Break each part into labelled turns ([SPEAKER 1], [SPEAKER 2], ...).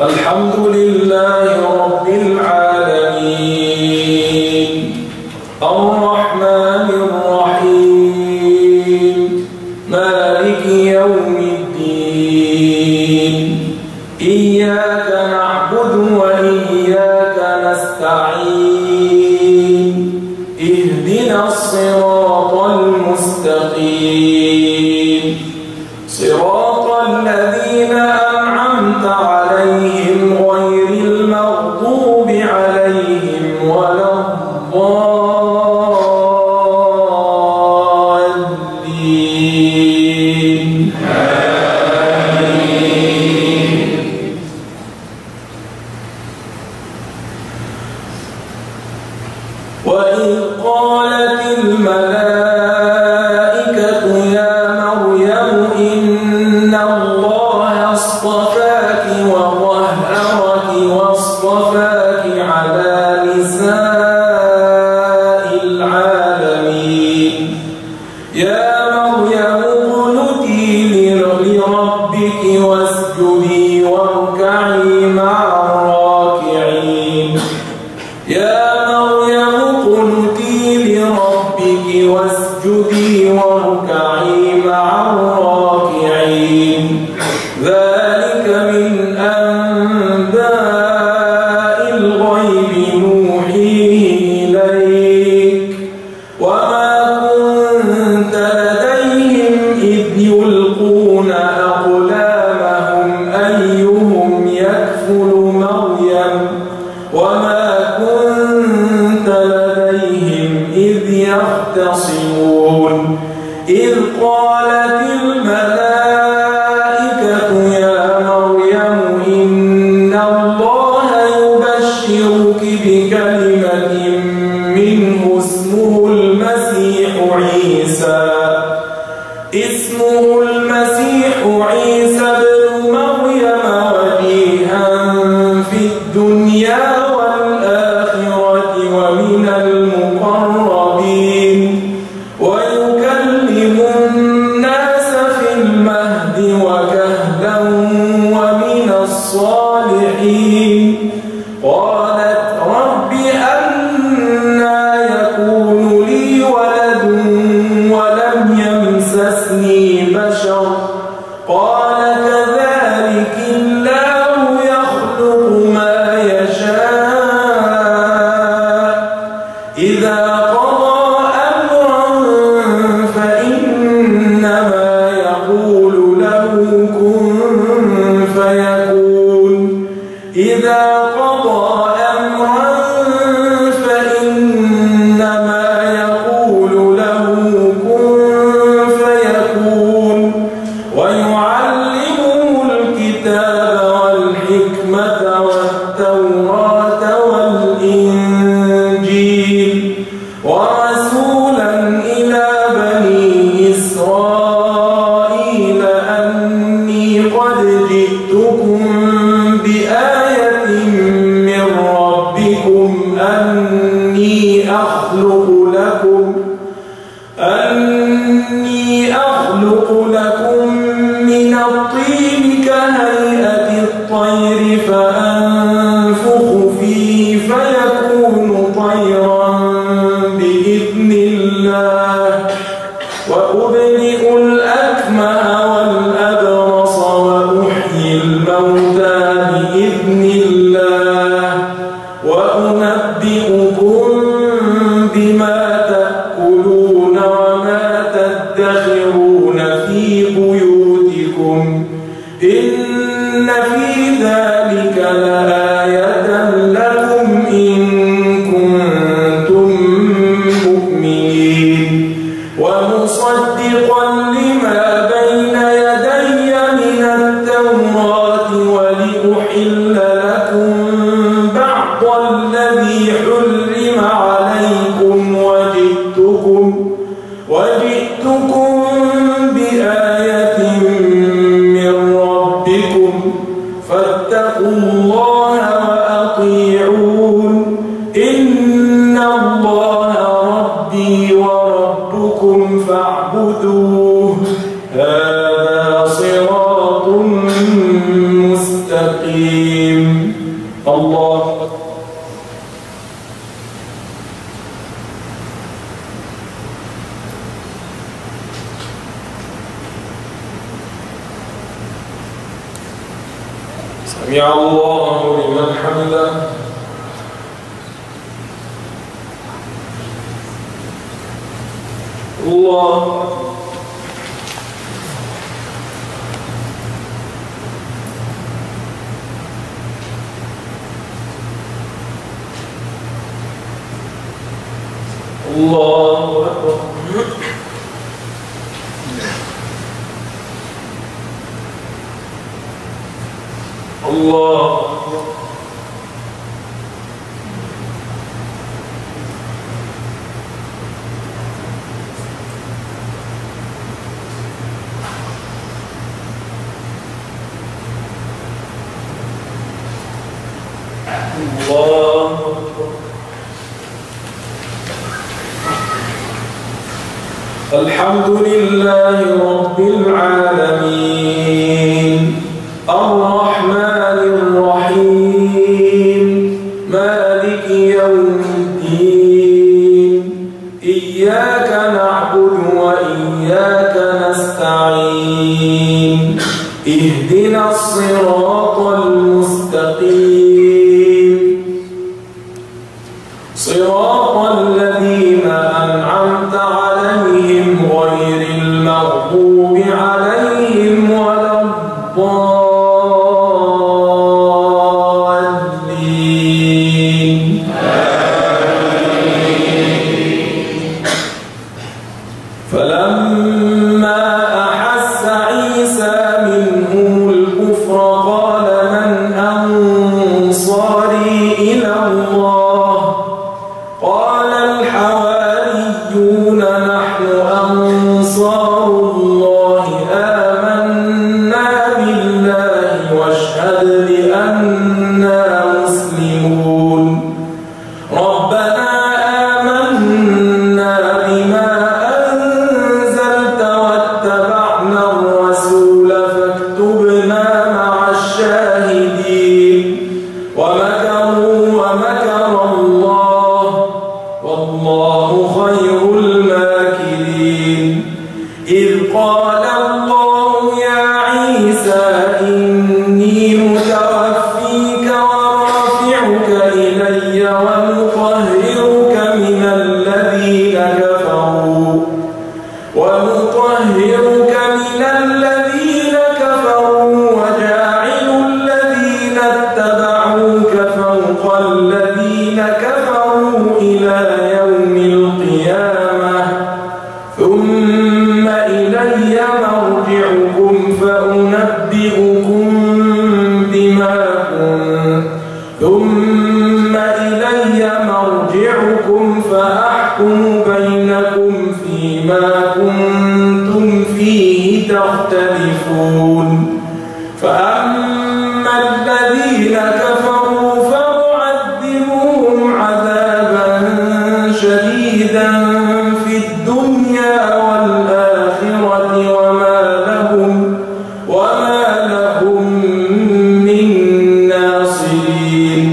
[SPEAKER 1] الحمد لله رب العالمين الرحمن الرحيم مالك يوم الدين إياك نعبد وإياك نستعين اهدنا الصراط المستقيم صراط الذين أنعمت عليهم غير المغضوب عليهم ولا الضالين آمين. وإذ قالت الملائكة يا مريم إن الله اصطفاك وطهرك واصطفاك على نساء العالمين يا مريم اقنتي لربك واسجدي واركعي مع الراكعين يا مريم اقنتي لربك واسجدي واركعي مع الراكعين ذلك من أنباء الغيب نوحيه إليك وما كنت لديهم إذ يلقون أقلامهم أيهم يكفل مريم وما كنت لديهم إذ يختصمون إذ قالت الملائكة يا مريم إن الله يبشرك بكلمة منه اسمه المسيح عيسى ابن مريم وجيها في الدنيا والآخرة ومن المقربين ويكلم الناس في المهد وكهلا ومن الصالحين قالت رب أنى يكون لي ولد ولم يمسسني بشر قال كذلك الله يخلق ما يشاء إذا قضى أمرا فإنما يقول له كن فيكون إذا قضى أمرا فإنما يقول له كن فيكون ويعلمه الكتاب والحكمة والتوراة والإنجيل ورسولا إلى بني إسرائيل أني قد جئتكم بآية من ربكم أني أخلق لكم من الطين كهيئة الطير فأنفخ فيه فيكون طيرا بإذن الله وأبرئ الأكمه والأبرص وأحيي الموتى بإذن الله وأنبئكم بما تأكلون وما تدخرون في بيوتكم إن في ذلك لآية لكم إن كنتم مؤمنين ومصدقا لما بين يدي من التوراة ولأحل لكم بعض الذي حرم عليكم وجئتكم بآية من ربكم فاتقوا الله وأطيعون إن الله ربي وربكم فاعبدوه هذا صراط مستقيم سمع الله لمن حمده. الله الله أكبر. الله أكبر. الله أكبر. الحمد لله رب العالمين الرحمن الرحيم مالك يوم الدين إياك نعبد وإياك نستعين اهدنا الصراط المستقيم صراط الذين أنعمت عليهم غير المغضوب عليهم ولا الضالين. فلما أحس عيسى منهم الكفر قال من أنصاري إلى الله قال الحواريون نحن أنصار الله آمنا بالله واشهد بأننا مسلمون. ربنا آمنا بما أنزلت واتبعنا الرسول فاكتبنا مع الشاهدين. ومكروا ومكر الله والله خير الماكرين. إذ قال الله يا عيسى إني متوفيك ورافعك إلي ومطهرك من الذين كفروا وجاعل الذين اتبعوك فوق الذين كفروا إلى يوم القيامة ثم إلي مرجعكم فأنبئكم فأحكم بينكم فيما كنتم فيه تختلفون. فأما الذين كفروا فأعذبهم عذابا شديدا في الدنيا والآخرة وما لهم من ناصرين.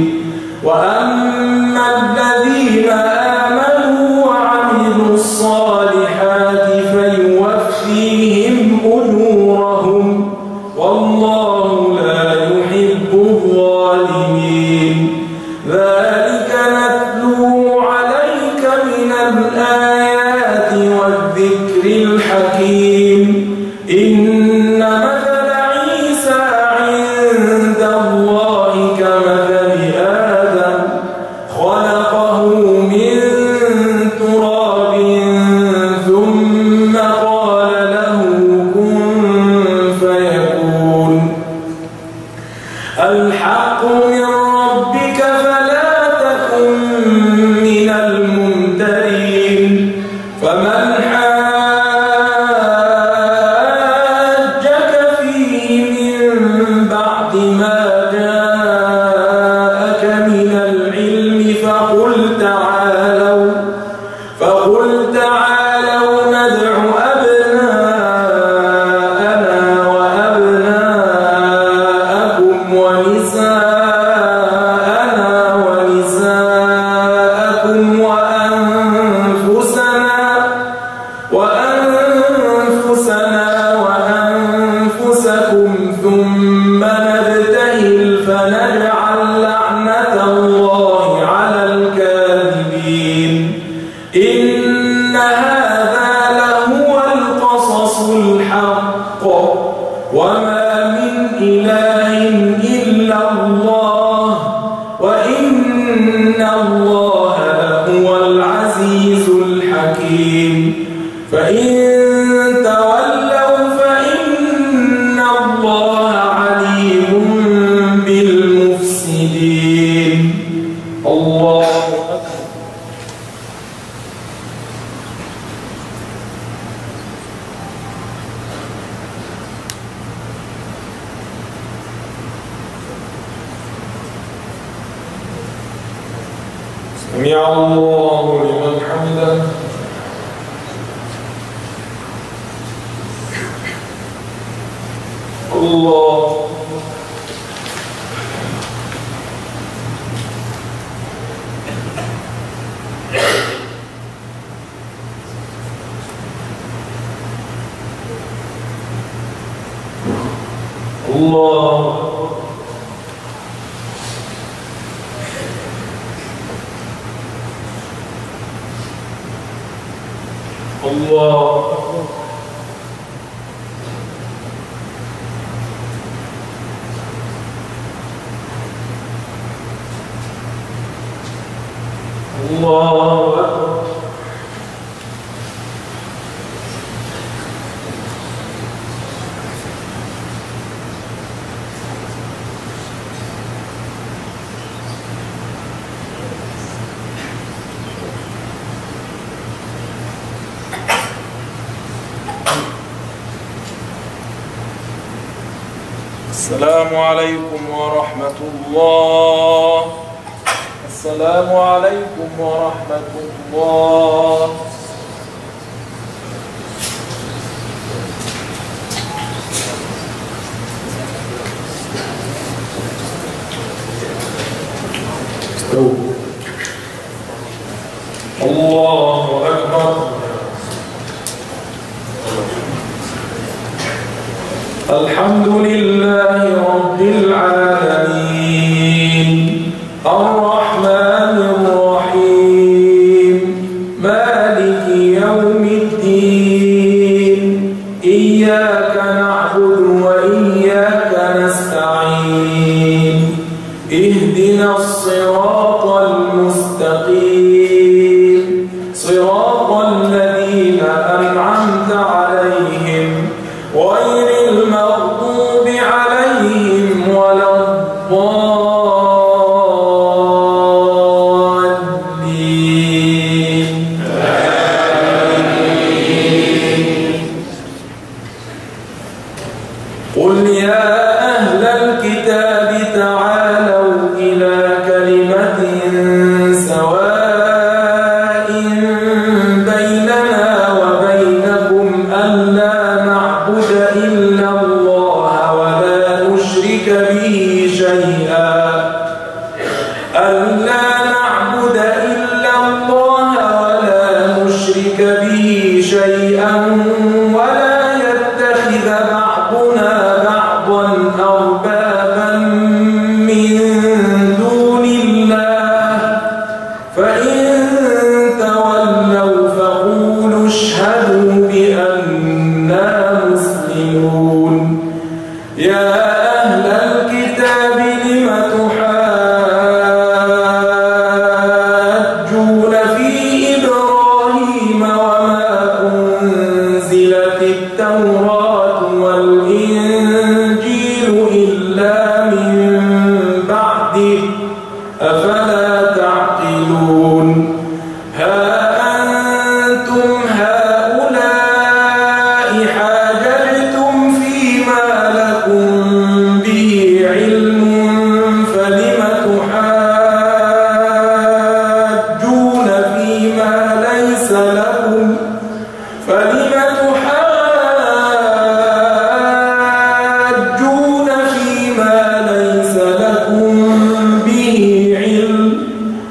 [SPEAKER 1] وأما الذين آمنوا وعملوا الصالحات فيوفيهم أجورهم والله لا يحب الظالمين. ذلك نتلوه عليك من الآيات والذكر الحكيم. إن مثل عيسى عند الله كمثل آدم خلقه من تراب ثم قال له كن فيكون. الحق من ربك فلا تكن من الممترين. فمن حاجك سمع الله لمن حمده. الله الله الله الله أكبر. السلام عليكم ورحمة الله. السلام عليكم ورحمة الله. استووا. الله أكبر. الحمد لله رب العالمين الرحمن الرحيم مالك يوم الدين إياك نعبد وإياك نستعين اهدنا الصراط المستقيم صراط الذين أنعمت عليهم غير المغضوب عليهم ولا الضالين. قل يا أهل الكتاب تعالوا إلى كلمة سواء بيننا وبينكم ألا نعبد إلا الله ولا نشرك به شيئا ألا نعبد إلا الله ولا نشرك به شيئا ولا يتخذ بعضنا بعضا أربابا من دون الله فإن تولوا فقولوا اشهدوا بأننا مسلمون. يا أهل الكتاب لم تحاجون في إبراهيم وما أنزلت التوراة والإنجيل إلا من بعده أفلا تعقلون. ها أنتم هؤلاء حاججتم فيما لكم به علم فلم تحاجون فيما ليس لكم به علم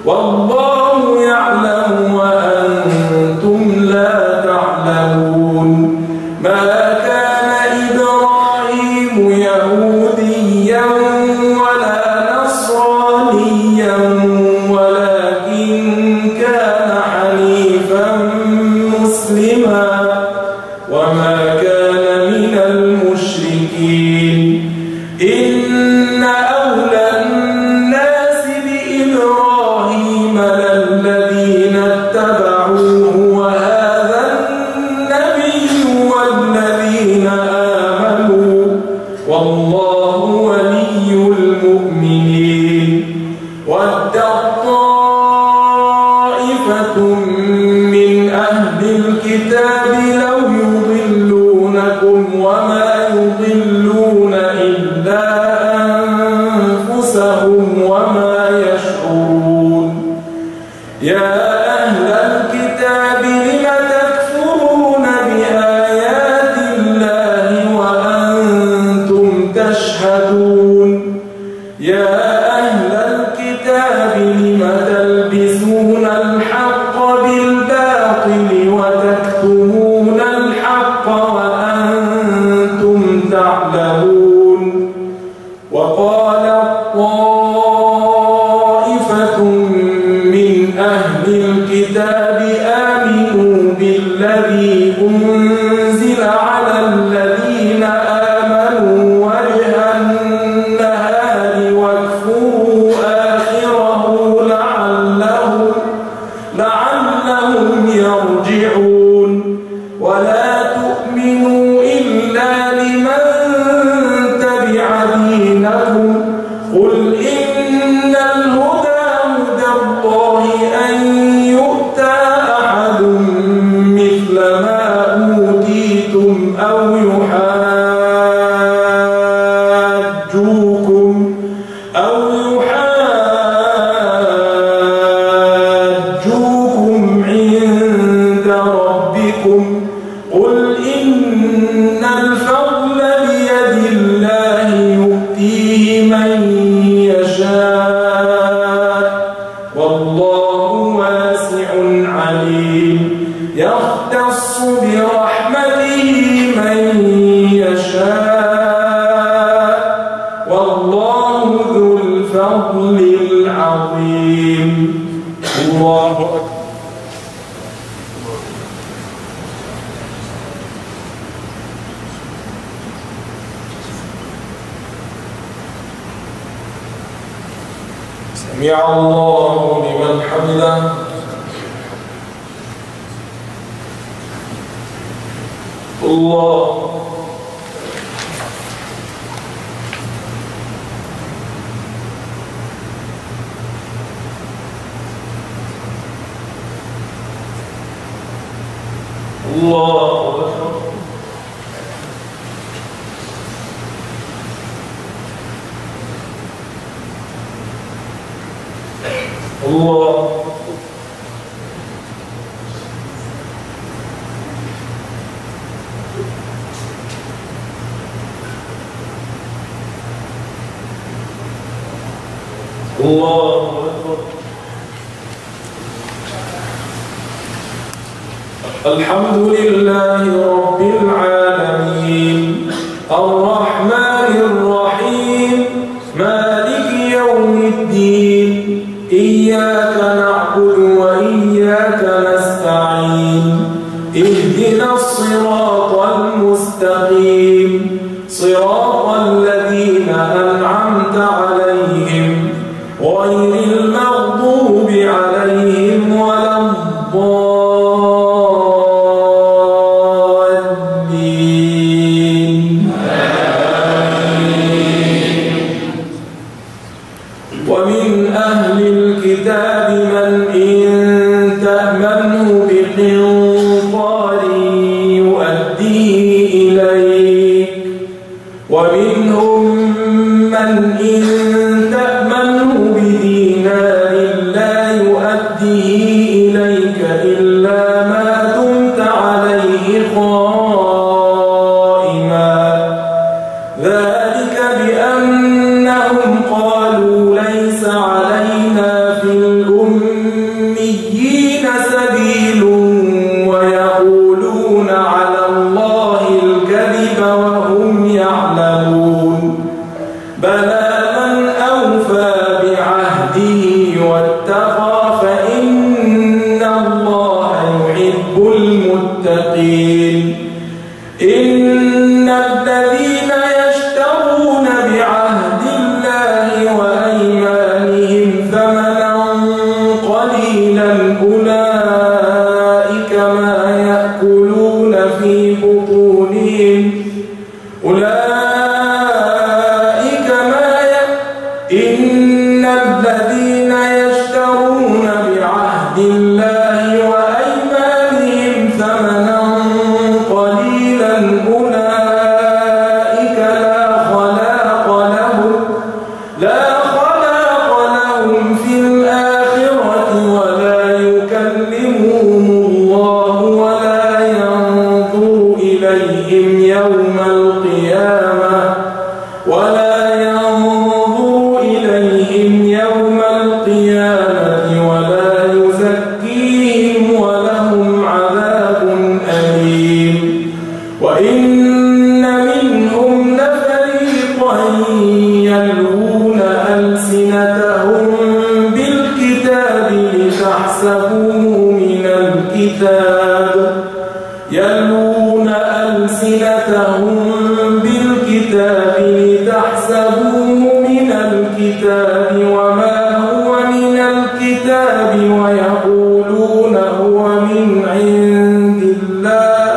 [SPEAKER 1] والله يعلم وأنتم لا تعلمون. ما كان إبراهيم يهوديا ولا نصرانيا ولكن كان حنيفا مسلما وما كان من المشركين. إن أولى الناس بإبراهيم للذين اتبعوه وهذا النبي والذين آمنوا والله ولي المؤمنين. ودت طائفة من أهل الكتاب لو يضلونكم وما يضلون إلا أنفسهم وما يشعرون. إلا لمن تبع دينكم قل إن الهدى هدى الله أن يؤتى أحد مثل ما أوتيتم أو يحاجوكم عند ربكم قل إن الفضل بيد الله يؤتيه من يشاء والله واسع عليم يختص برحمته من يشاء والله ذو الفضل العظيم. الله أكبر. سمع الله لمن حمده. الله أكبر. الله أكبر. الحمد لله رب العالمين الرحمن الرحيم مالك يوم الدين إياك نعبد وإياك نستعين اهدنا الصراط المستقيم صراط الذين أنعمت عليهم غير المغضوب عليهم ولا الضالين. ومن أهل الكتاب من إن تأمنه بقنطار يؤديه إليك ومنهم من إن تأمنه بدينار لا يؤديه إليك إلا ما دمت عليه قائما ذلك بأنهم قالوا ليس علينا في الأميين سبيل ويقولون على الله الكذب وهم يعلمون بلى من أوفى بعهده واتقى فإن الله يحب المتقين. إن الذين يشترون بعهد الله وأيمانهم ثمنا قليلا أولئك ما يأكلون في بطونهم إن الذين يشترون بعهد الله وأيمانهم ثمنا قليلا أولئك لا خلاق لهم في الآخرة ولا يكلمهم الله ولا ينظر إليهم يوم القيامة ولا يزكيهم ولهم عذاب أليم. وإن منهم لفريقا يلوون ألسنتهم بالكتاب لتحسبوه من الكتاب وما هو من الكتاب ويقولون هو من عند الله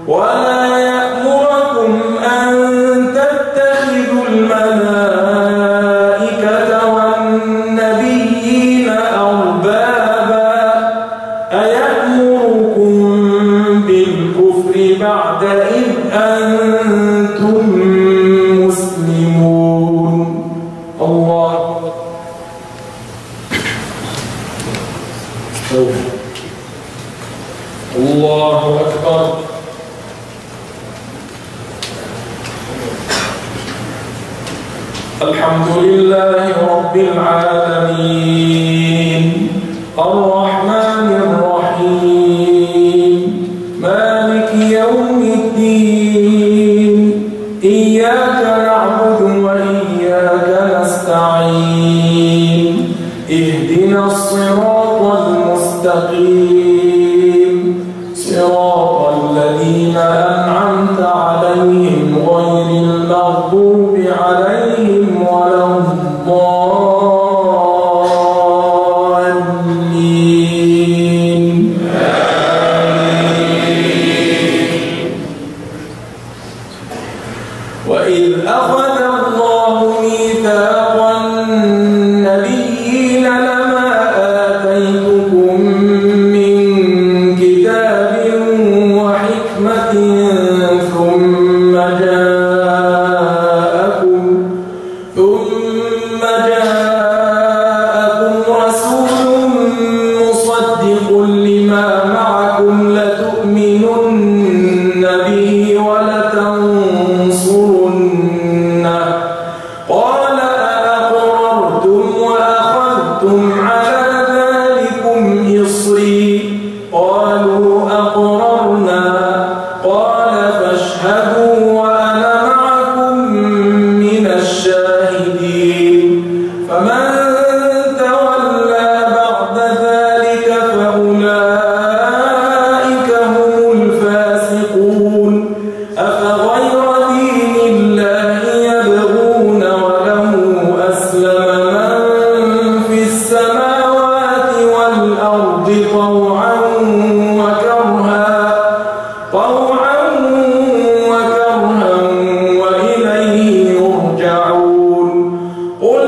[SPEAKER 1] ولا يأمركم أن تتخذوا الملائكة والنبيين أربابا أيأمركم بالكفر بعد إذ أنتم مسلمون. الله الله أكبر. الحمد لله رب العالمين الرحمن الرحيم مالك يوم الدين إياك نعبد وإياك نستعين اهدنا الصراط المستقيم صراط الذين أنعمت عليهم غير المغضوب عليهم ولا الضالين. وإذ أخذ الله ميثاق النبيين لما آتيتكم من كتاب وحكمة ثم جاءكم رسول مصدق لما معكم لتؤمنن به ولتنصرنه قال أأقررتم وأخذتم على ذلكم إصري قالوا أقررنا قال فاشهدوا وأنا معكم من الشاهدين. فمن تولى بعد ذلك فأولئك هم الفاسقون. أفغير دين الله يبغون وله أسلم من في السماوات والأرض طوعا وكرها وإليه يرجعون. قل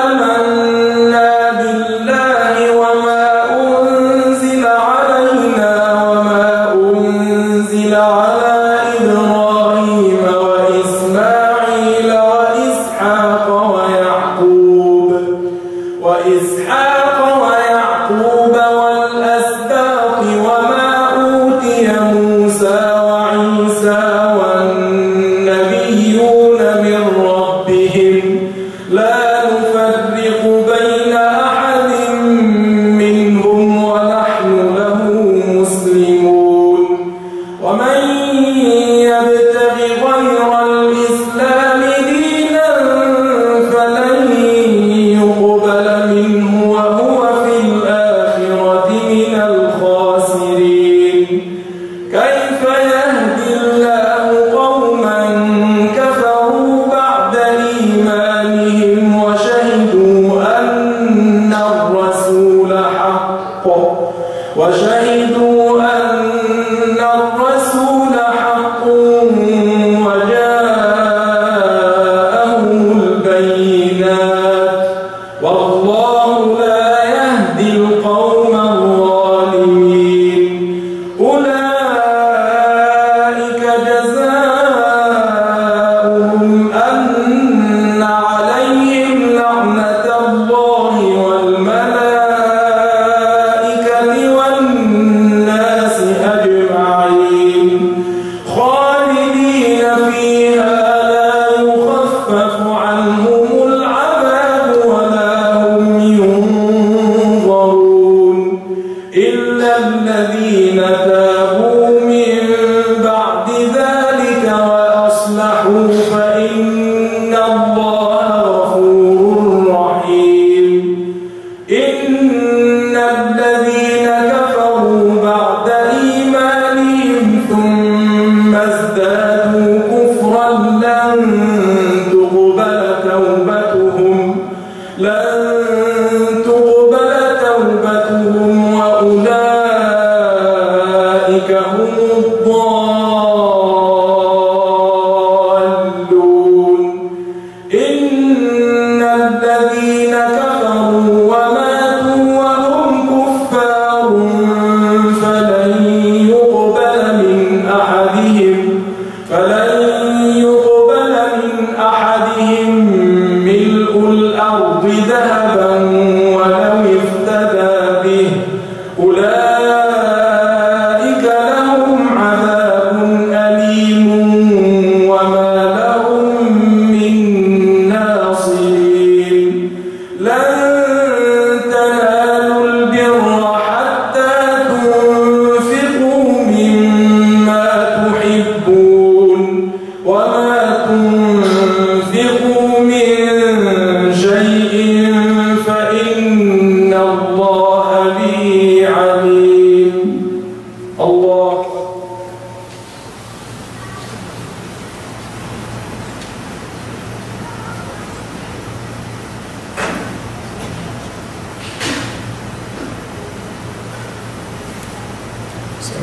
[SPEAKER 1] آمنا بالله وما أنزل علينا وما أنزل على إبراهيم وإسماعيل وإسحاق ويعقوب والأسباط وما أوتي موسى وعيسى والنبيون من ربهم لا نفرق بين أحد منهم ونحن له مسلمون. ومن يبتغ غير الإسلام دينا فلن يقبل منه وهو في الآخرة من الخاسرين. كيف يهدي الله قوما كفروا بعد إيمانهم وشهدوا أن الرسول حق وجاءهم البينات والله لا يهدي القوم الظالمين. أولئك جزاؤهم أن عليهم لعنة الله والملائكة والناس أجمعين.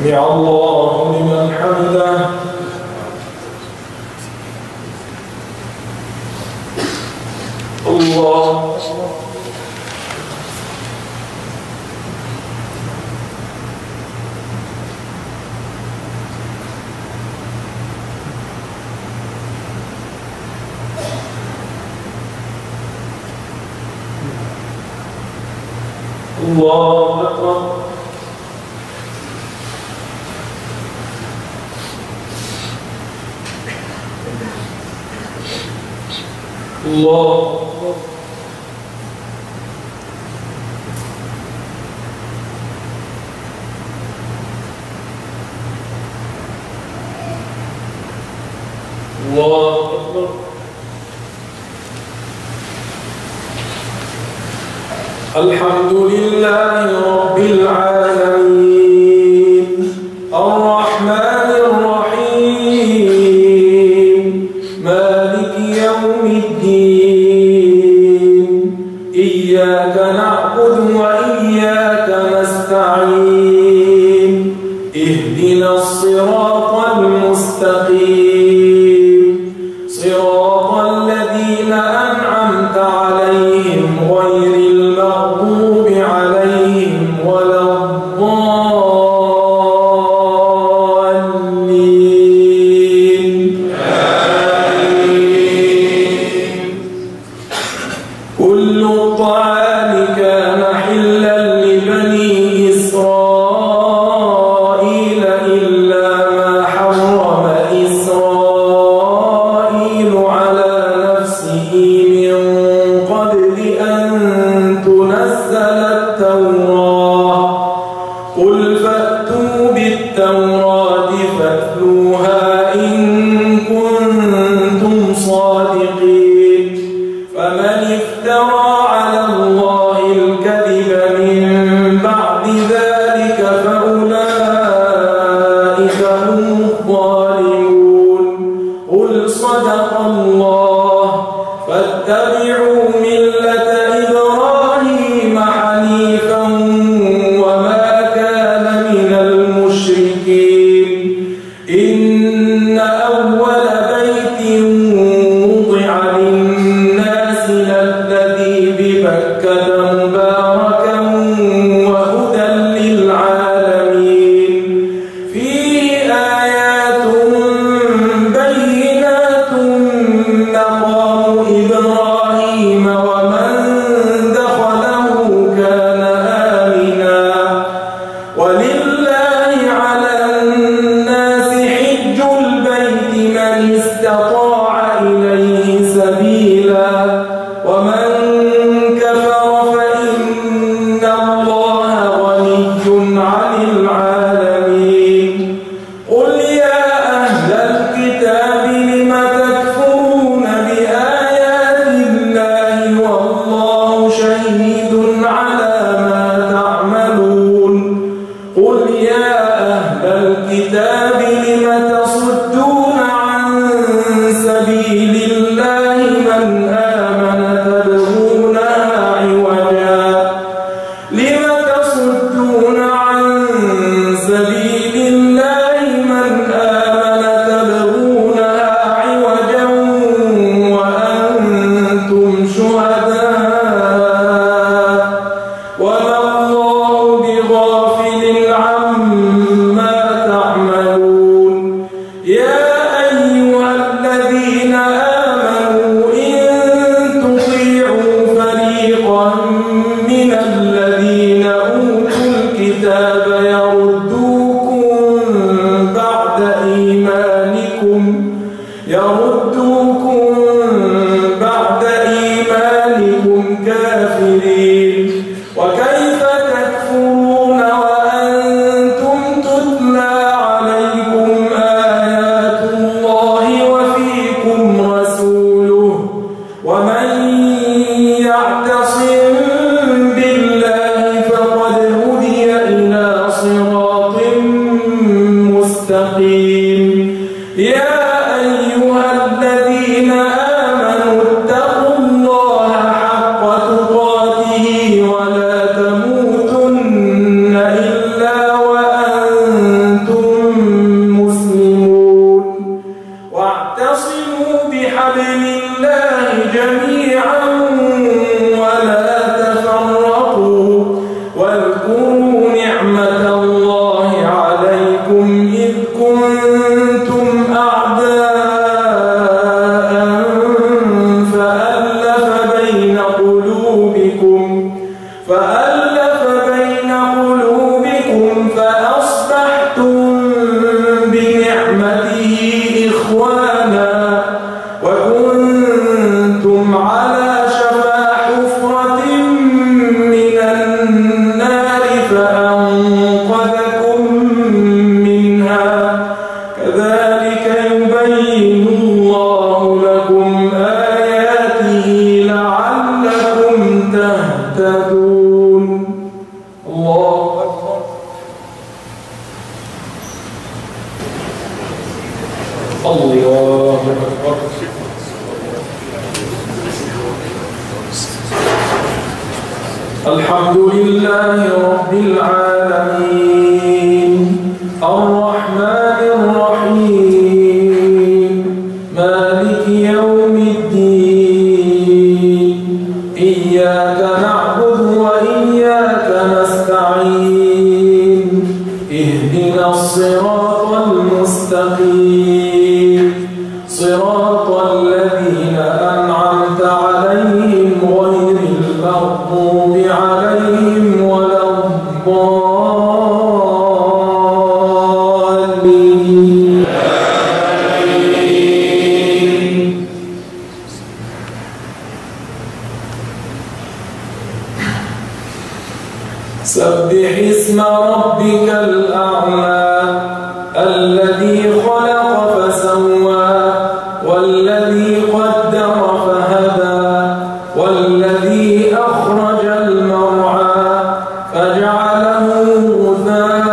[SPEAKER 1] سمع الله لمن حمده. الله الله أكبر. الله الله أكبر. الحمد لله رب العالمين الرحمن الرحيم مالك يوم الدين إياك نعبد وإياك نستعين اهدنا الصراط المستقيم صراط الذين أنعمت عليهم غير المغضوب عليهم ولا الضالين. كل الطعام كان حلا لبني إسرائيل إلا ما حرم إسرائيل على نفسه من قبل أن تنزل التوراة قل فأتوا بالتوراة فاتلوها إن كنتم صادقين فمن افترى على الله الكذب من بعد ذلك فأولئك هم الظالمون. قل صدق الله فاتبعوا ملة إبراهيم حنيفا وما كان من المشركين إن أول بيت وضع للناس للذي ببكة مباركا وهدى للعالمين فيه آيات بينات مقام إبراهيم ومن دخله كان آمنا ولله على الناس حج البيت من استطاع إليه سبيلا ومن كفر فإن الله غني عن العالمين. قل يا أهل الكتاب لم تكفرون بآيات الله والله شهيد على ما تعملون. قل يا أهل الكتاب لم تصدون عن سبيل الله من آمن تبغونها عوجا لم تصدون عن سبيل الله من آمن تبغونها عوجا وأنتم شهداء وما الله بغافل عما تعملون. يا أيها الذين آمنوا إن تطيعوا فريقا من الذين أوتوا الكتاب يردوكم بعد إيمانكم كافرين وكيف تكفرون وأنتم تتلى عليكم آيات الله وفيكم رسوله ومن يعتصم بالله فقد هدي إلى صراط مستقيم. يا أيها الذين آمنوا اتقوا الله حق تقاته ولا تموتن إلا وأنتم يبين الله لكم آياته لعلكم تهتدون. الله أكبر. الله أكبر. الحمد لله رب العالمين الرحمن الرحيم مالك يوم الدين إياك نعبد وإياك نستعين اهدنا الصراط المستقيم صراط الذين أنعمت عليهم غير المغضوب عليهم ولا الضالين. سبح اسم ربك الأعلى الذي خلق فسوى والذي قدر فهدى والذي أخرج المرعى فجعله غثاء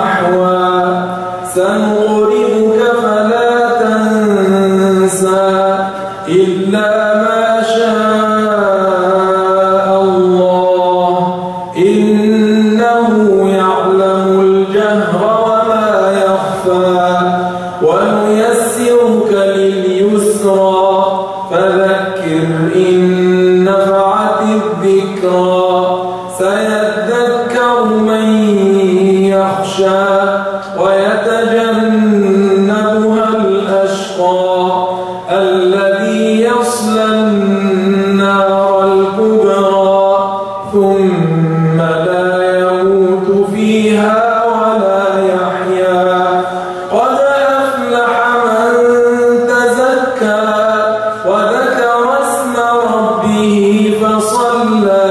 [SPEAKER 1] أحوى سنقرئك فلا تنسى إلا ما شاء الله إنه يعلم الجهر وما يخفى ونيسرك لليسرى فذكر إن نفعت الذكرى سيذكر من يخشى ويتجنبها الأشقى الذي يصلى النار الكبرى ثم لا يموت فيها ولا يحيا قد أفلح من تزكى وذكر اسم ربه فصلى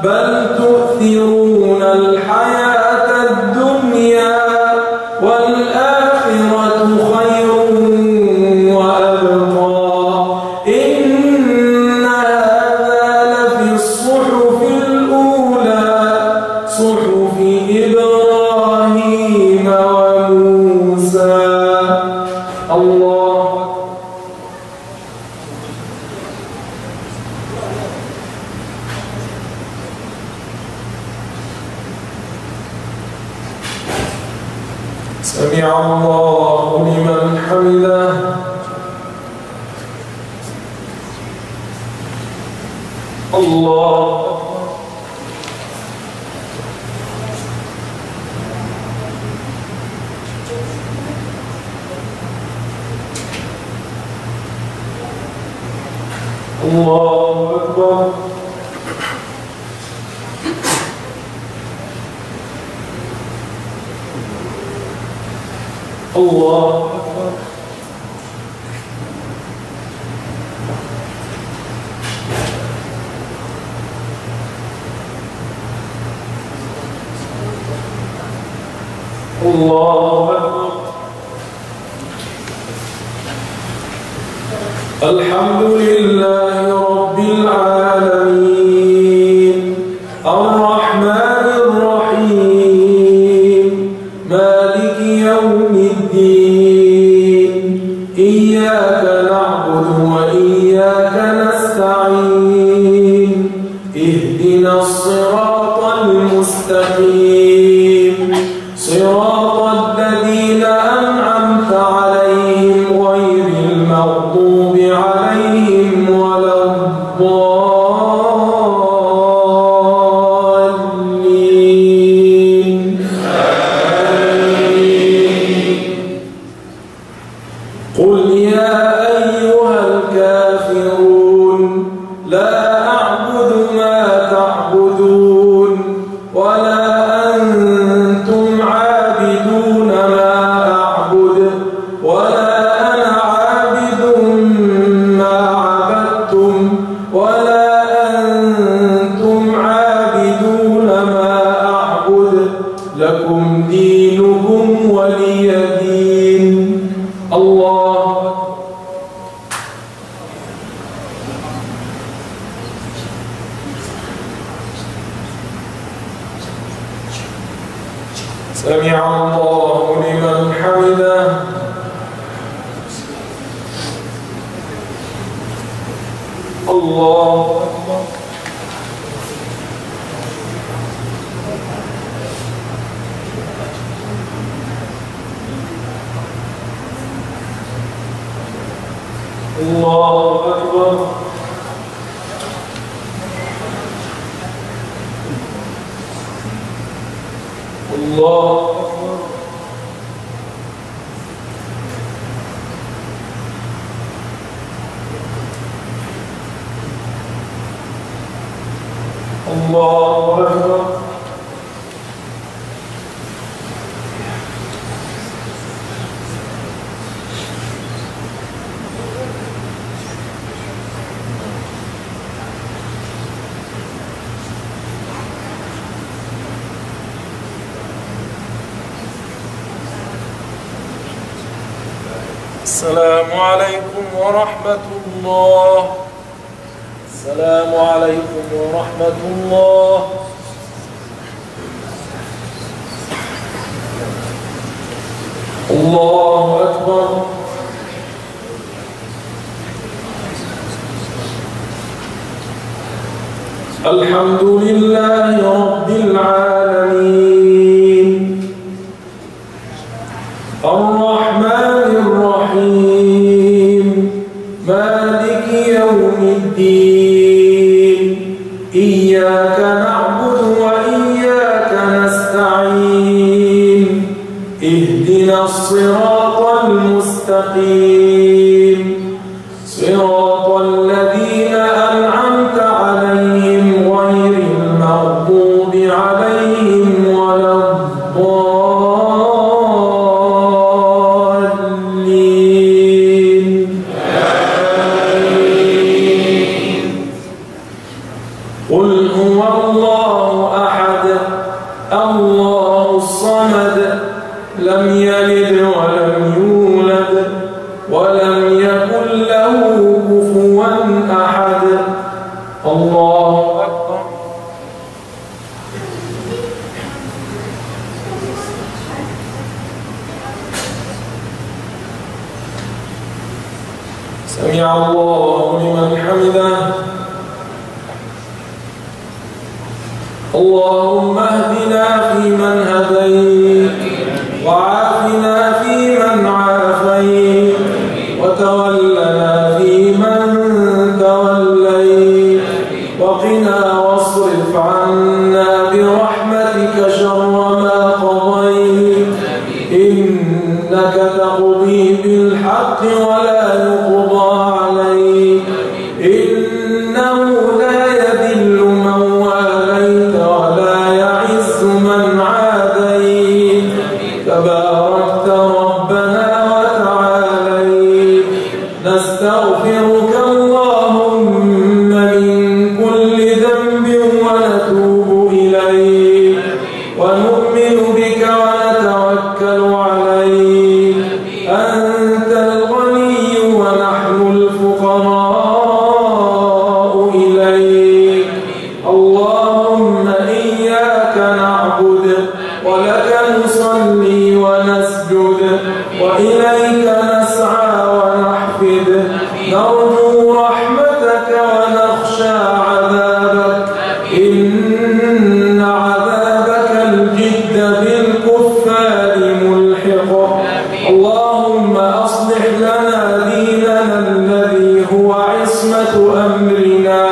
[SPEAKER 1] بل تؤثرون الحياة الدنيا والآخرة خير وأبقى إن هذا لفي الصحف الأولى صحف إبراهيم وموسى. الله سمع الله لمن حمده. الله الله أكبر. الله أكبر. الله أكبر. الحمد لله رب العالمين الرحمن الرحيم مالك يوم الدين إياك نعبد وإياك نستعين اهدنا الصراط المستقيم صراط الذين أنعمت عليهم غير المغضوب عليهم ولا الضالين. الله أكبر. السلام عليكم ورحمة الله. السلام عليكم ورحمة الله. الله أكبر. الحمد لله رب العالمين الرحمن الرحيم مالك يوم الدين إياك نعبد وإياك نستعين اهدنا الصراط المستقيم صراط الذين أنعمت عليهم غير المغضوب عليهم ولا الضالين. قل هو الله أحد الله الصمد لم يلد ولم يولد ولم يكن له كفوا أحد. الله أكبر. سمع الله لمن حمده. اللهم اهدنا فيمن هديت وعافنا فيمن عافيت وتولنا فيمن توليت وقنا واصرف عنا برحمتك شر ما قضيت إنك تقضي بالحق ولا يقضى عليك إنه لا يذل من واليت ولا يعز من عاديت تباركت ربنا وتعاليت. نستغفرك اللهم من كل ذنب ونتوب إليك ونؤمن بك ونتوكل عليك. أنت الغني ونحن الفقراء إليك. اللهم إياك نعبد ولك نصلي ونسجد وإليك نسعى ونحفد نرجو رحمتك ونخشى عذابك إن عذابك الجد بالكفار ملحق. اللهم أصلح لنا ديننا الذي هو عصمة أمرنا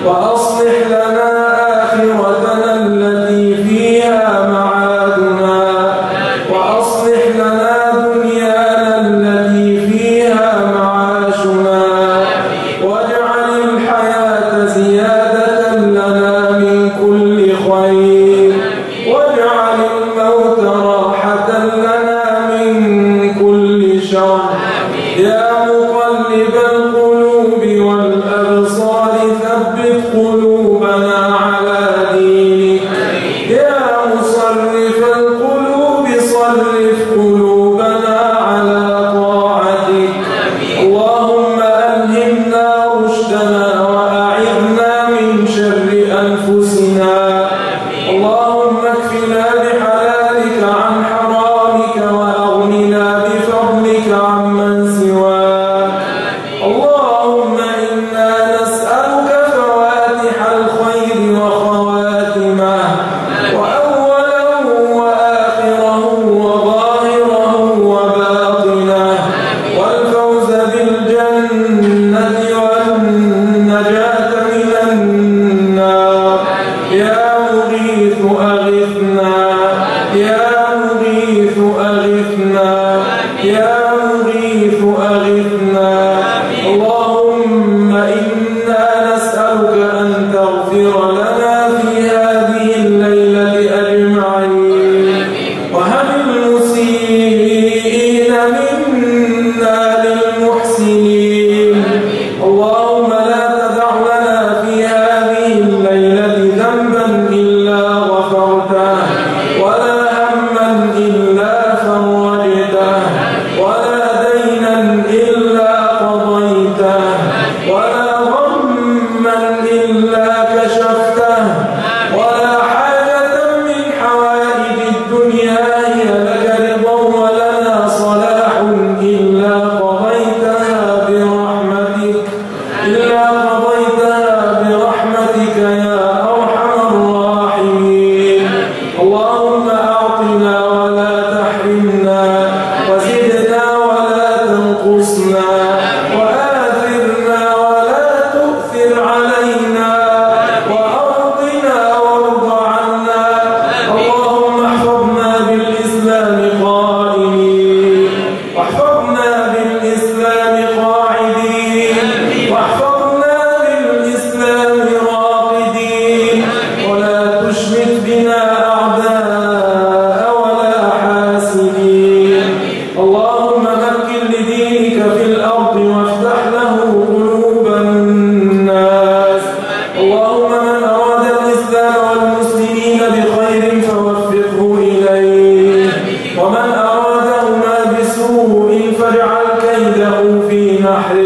[SPEAKER 1] وأصلح لنا آخرتنا التي فيها معادنا وأصلح لنا دنيانا التي فيها معاشنا واجعل الحياة زيادة لنا من كل خير واجعل الموت راحة لنا من كل شر. يا مقلب القلوب والأبصار ثبت قلوبنا على دينك. يا مصرف القلوب صرف قلوبنا على طاعتك. اللهم ألهمنا رشدنا وأعذنا من شر أنفسنا. اللهم اكفنا بحلالك عن حرامك وأغننا بفضلك عمن سواك. اللهم إنا نسألك فواتح الخير وخواتمه وأوله وآخره وظاهره وباطنه والفوز بالجنة والنجاة من النار. يا مغيث أغثنا يا مغيث أغثنا يا مغيث أغثنا. اللهم إنا نسألك أن تغفر لنا سوء فاجعل كيده في نحره